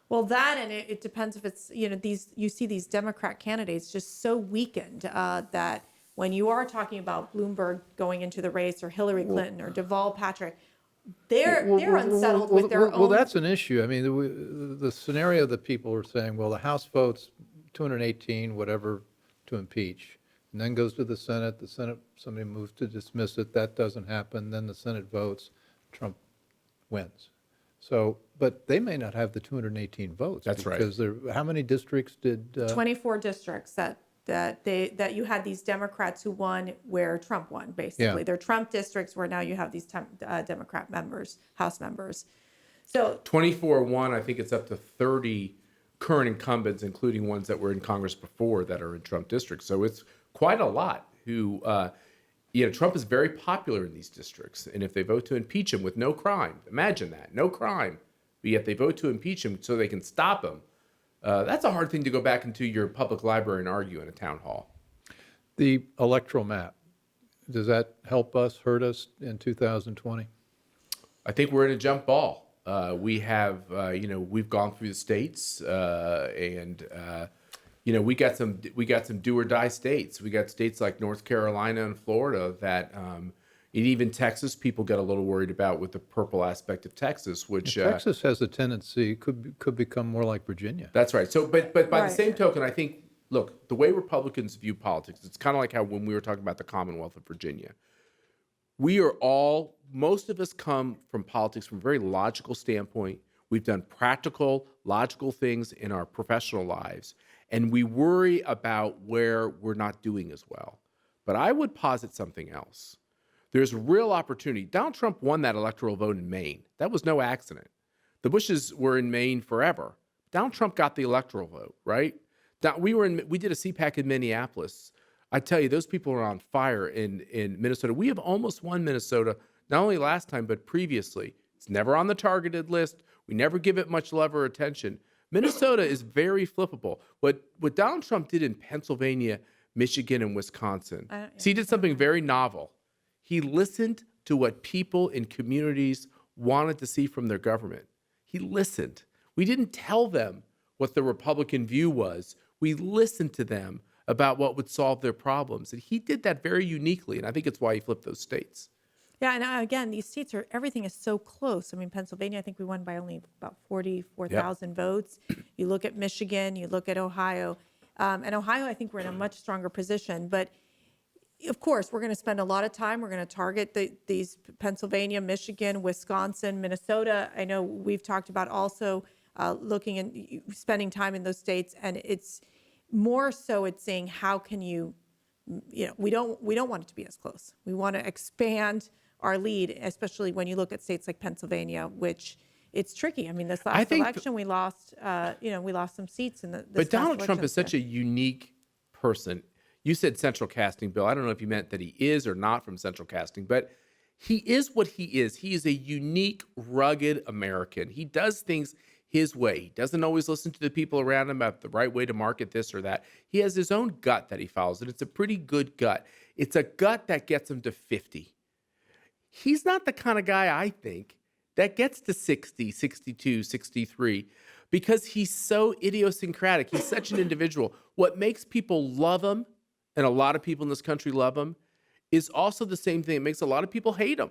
Well, that, and it depends if it's, you see these Democrat candidates just so weakened that when you are talking about Bloomberg going into the race or Hillary Clinton or Deval Patrick, they're unsettled with their own. Well, that's an issue. I mean, the scenario that people are saying, well, the House votes 218, whatever, to impeach, and then goes to the Senate. The Senate, somebody moves to dismiss it. That doesn't happen. Then the Senate votes. Trump wins. So, but they may not have the 218 votes. That's right. Because how many districts did? 24 districts that you had these Democrats who won where Trump won, basically. Yeah. They're Trump districts where now you have these Democrat members, House members. So 24-1, I think it's up to 30 current incumbents, including ones that were in Congress before that are in Trump districts. So it's quite a lot who, Trump is very popular in these districts. And if they vote to impeach him with no crime, imagine that, no crime, but yet they vote to impeach him so they can stop him. That's a hard thing to go back into your public library and argue in a town hall. The electoral map, does that help us, hurt us in 2020? I think we're in a jump ball. We have, we've gone through the states, and we got some do or die states. We got states like North Carolina and Florida that, and even Texas, people get a little worried about with the purple aspect of Texas, which Texas has a tendency could become more like Virginia. That's right. So, but by Right. the same token, I think, look, the way Republicans view politics, it's kind of like how when we were talking about the Commonwealth of Virginia, most of us come from politics from a very logical standpoint. We've done practical, logical things in our professional lives, and we worry about where we're not doing as well. But I would posit something else. There's a real opportunity. Donald Trump won that electoral vote in Maine. That was no accident. The Bushes were in Maine forever. Donald Trump got the electoral vote, right? We did a CPAC in Minneapolis. I tell you, those people are on fire in Minnesota. We have almost won Minnesota, not only last time, but previously. It's never on the targeted list. We never give it much love or attention. Minnesota is very flippable. What Donald Trump did in Pennsylvania, Michigan, and Wisconsin, he did something very novel. He listened to what people in communities wanted to see from their government. He listened. We didn't tell them what the Republican view was. We listened to them about what would solve their problems. And he did that very uniquely, and I think it's why he flipped those states. yeah, and again, these states everything is so close. I mean, Pennsylvania, I think we won by only about 44,000 votes. You look at Michigan, you look at Ohio, and Ohio, I think we're in a much stronger position. But of course, we're going to spend a lot of time. We're going to target these Pennsylvania, Michigan, Wisconsin, Minnesota. I know we've talked about also looking and spending time in those states, and it's more so it's saying how can you, we don't want it to be as close. We want to expand our lead, especially when you look at states like Pennsylvania, which it's tricky. I mean, this last election we lost, we lost some seats in the. But Donald Trump is such a unique person. You said central casting, Bill. I don't know if you meant that he is or not from central casting, but he is what he is. He is a unique, rugged American. He does things his way. He doesn't always listen to the people around him about the right way to market this or that. He has his own gut that he follows, and it's a pretty good gut. It's a gut that gets him to 50. He's not the kind of guy, I think, that gets to 60, 62, 63, because he's so idiosyncratic. He's such an individual. What makes people love him, and a lot of people in this country love him, is also the same thing that makes a lot of people hate him.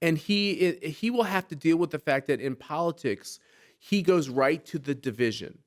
And he will have to deal with the fact that in politics, he goes right to the division.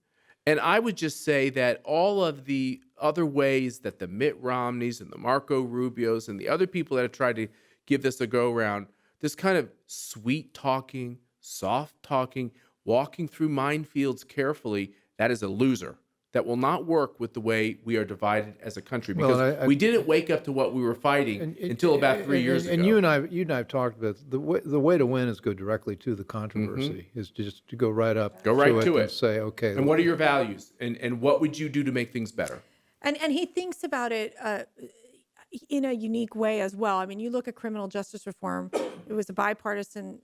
And I would just say that all of the other ways that the Mitt Romneys and the Marco Rubios and the other people that have tried to give this a go around, this kind of sweet talking, soft talking, walking through minefields carefully, that is a loser. That will not work with the way we are divided as a country, because we didn't wake up to what we were fighting until about 3 years ago. And you and I have talked about the way to win is go directly to the controversy, is just to go right up to it and say, okay. And what are your values? And what would you do to make things better? And he thinks about it in a unique way as well. I mean, you look at criminal justice reform, it was a bipartisan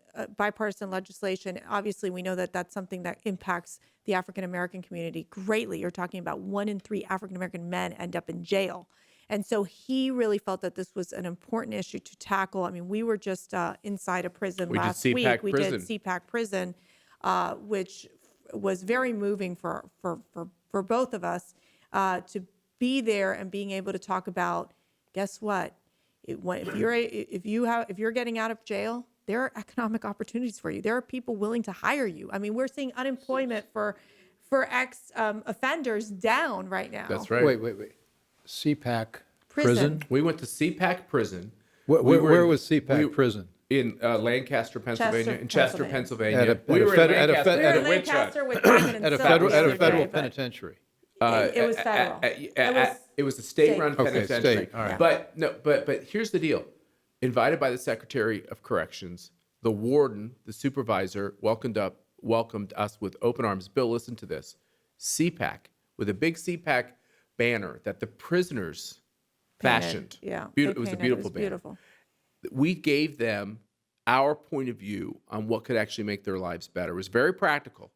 legislation. Obviously, we know that that's something that impacts the African-American community greatly. You're talking about 1 in 3 African-American men end up in jail. And so he really felt that this was an important issue to tackle. I mean, we were just inside a prison last week. We did CPAC prison, which was very moving for both of us to be there and being able to talk about, guess what? If you're getting out of jail, there are economic opportunities for you. There are people willing to hire you. I mean, we're seeing unemployment for ex offenders down right now. That's right. Wait. CPAC prison? We went to CPAC prison. Where was CPAC prison? In Lancaster, Pennsylvania. In Chester, Pennsylvania. At a Lancaster with Diamond and Silver at a federal penitentiary. It was federal. It was a state-run penitentiary. State. All right. But here's the deal. Invited by the Secretary of Corrections, the warden, the supervisor, welcomed us with open arms. Bill, listen to this. CPAC, with a big CPAC banner that the prisoners fashioned. Yeah. It was a beautiful banner. Beautiful. We gave them our point of view on what could actually make their lives better. It was very practical.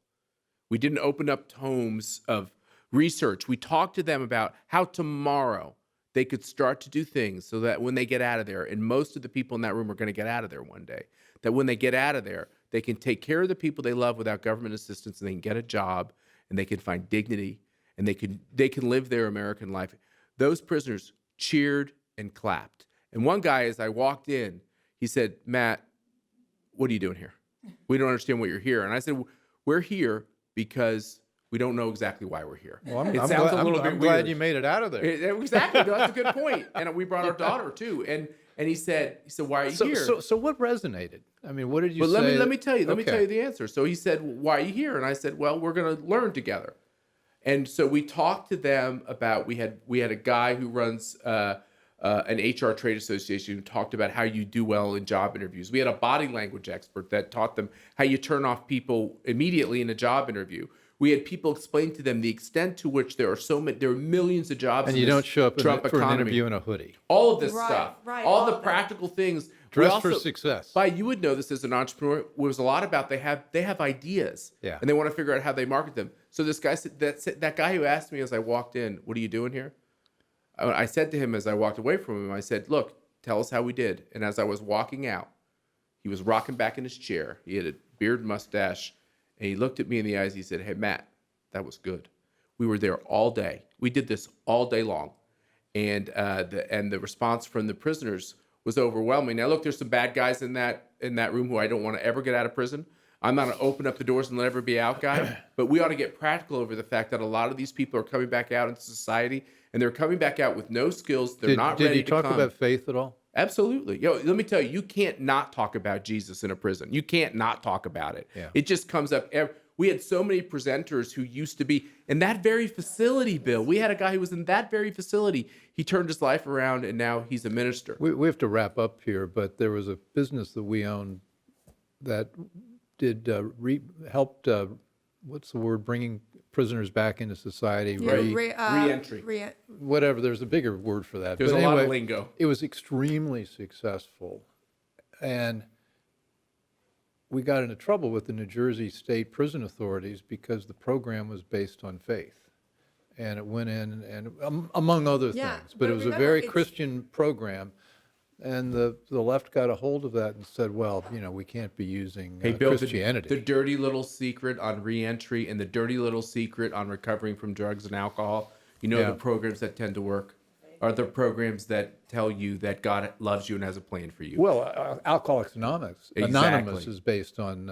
We didn't open up tomes of research. We talked to them about how tomorrow they could start to do things so that when they get out of there, and most of the people in that room are going to get out of there one day, that when they get out of there, they can take care of the people they love without government assistance, and they can get a job, and they can find dignity, and they can live their American life. Those prisoners cheered and clapped. And one guy, as I walked in, he said, "Matt, what are you doing here? We don't understand what you're here." And I said, "We're here because we don't know exactly why we're here." Well, I'm glad you made it out of there. Exactly. That's a good point. And we brought our daughter too. And he said, "Why are you here?" So what resonated? I mean, what did you say? Let me tell you. Let me tell you the answer. So he said, "Why are you here?" And I said, "Well, we're going to learn together." And so we talked to them about, we had a guy who runs an HR trade association who talked about how you do well in job interviews. We had a body language expert that taught them how you turn off people immediately in a job interview. We had people explain to them the extent to which there are millions of jobs. And you don't show up for an interview in a hoodie. All of this stuff, all the practical things. Dress for success. You would know this as an entrepreneur. Was a lot about they have ideas, and they want to figure out how they market them. So this guy said, that guy who asked me as I walked in, "What are you doing here?" I said to him as I walked away from him, I said, "Look, tell us how we did." And as I was walking out, he was rocking back in his chair. He had a beard, mustache. And he looked at me in the eyes. He said, "Hey, Matt, that was good. We were there all day. We did this all day long." And the response from the prisoners was overwhelming. Now, look, there's some bad guys in that room who I don't want to ever get out of prison. I'm not an open up the doors and let everybody be out guy. But we ought to get practical over the fact that a lot of these people are coming back out into society, and they're coming back out with no skills. They're not ready to come. Did you talk about faith at all? Absolutely. Let me tell you, you can't not talk about Jesus in a prison. You can't not talk about it. Yeah. It just comes up. We had so many presenters who used to be in that very facility, Bill. We had a guy who was in that very facility. He turned his life around, and now he's a minister. We have to wrap up here, but there was a business that we owned that did helped, what's the word, bringing prisoners back into society, re-entry. Whatever, there's a bigger word for that. There's a lot of lingo. It was extremely successful, and we got into trouble with the New Jersey state prison authorities because the program was based on faith, and it went in, and among other things, but it was a very Christian program. And the left got a hold of that and said, well, we can't be using Hey, Bill, Christianity. the dirty little secret on reentry and the dirty little secret on recovering from drugs and alcohol, Yeah. the programs that tend to work are the programs that tell you that God loves you and has a plan for you. Well, Alcoholics Anonymous Exactly. is based on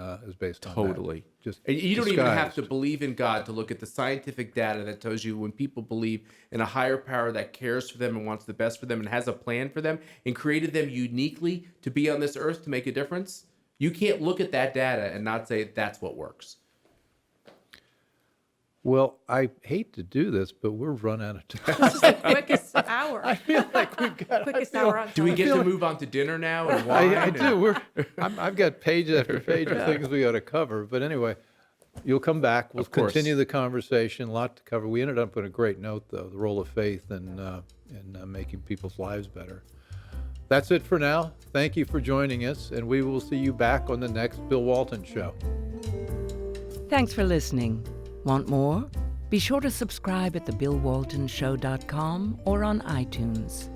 Totally. that. Just And you don't even have to disguised. believe in God to look at the scientific data that tells you when people believe in a higher power that cares for them and wants the best for them and has a plan for them and created them uniquely to be on this earth to make a difference. You can't look at that data and not say that's what works. Well, I hate to do this, but we're run out of time. This is the quickest hour. I feel like we've got. Quickest hour on Do we television. get to move on to dinner now and wine? I do. I've got page after page of things we got to cover. But anyway, you'll come back. We'll Of course. continue the conversation. A lot to cover. We ended up on a great note, though, the role of faith in making people's lives better. That's it for now. Thank you for joining us, and we will see you back on the next Bill Walton Show. Thanks for listening. Want more? Be sure to subscribe at thebillwaltonshow.com or on iTunes.